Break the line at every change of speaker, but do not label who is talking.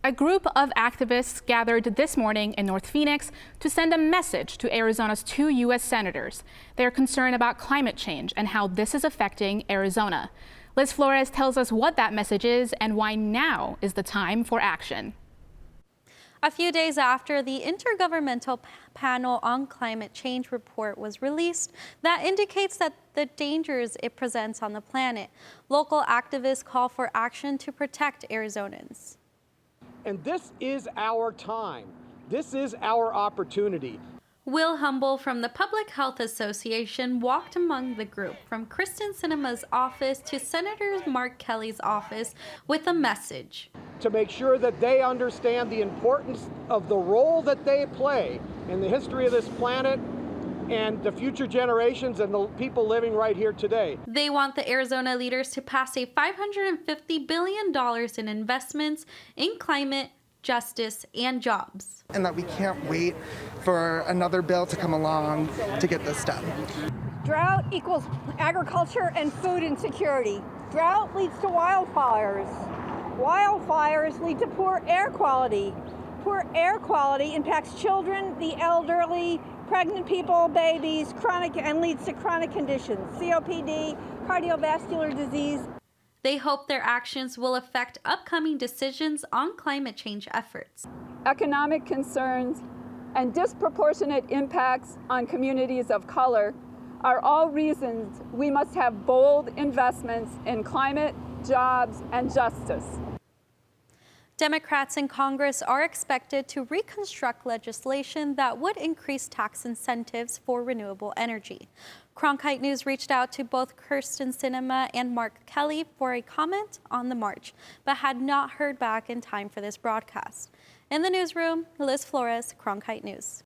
A group of activists gathered this morning in North Phoenix to send a message to Arizona's 2 U.S. senators. They are concerned about climate change and how this is affecting Arizona. Liz Flores tells us what that message is and why now is the time for action.
A few days after the Intergovernmental Panel on Climate Change report was released that indicates that the dangers it presents on the planet, local activists call for action to protect Arizonans.
And this is our time. This is our opportunity.
Will Humble from the Public Health Association walked among the group from Kyrsten Sinema's office to Senator Mark Kelly's office with a message.
To make sure that they understand the importance of the role that they play in the history of this planet and the future generations and the people living right here today.
They want the Arizona leaders to pass a $550 billion in investments in climate, justice, and jobs.
And that we can't wait for another bill to come along to get this done.
Drought equals agriculture and food insecurity. Drought leads to wildfires. Wildfires lead to poor air quality. Poor air quality impacts children, the elderly, pregnant people, babies, and leads to chronic conditions, COPD, cardiovascular disease.
They hope their actions will affect upcoming decisions on climate change efforts.
Economic concerns and disproportionate impacts on communities of color are all reasons we must have bold investments in climate, jobs, and justice.
Democrats in Congress are expected to reconstruct legislation that would increase tax incentives for renewable energy. Cronkite News reached out to both Kyrsten Sinema and Mark Kelly for a comment on the march, but had not heard back in time for this broadcast. In the newsroom, Liz Flores, Cronkite News.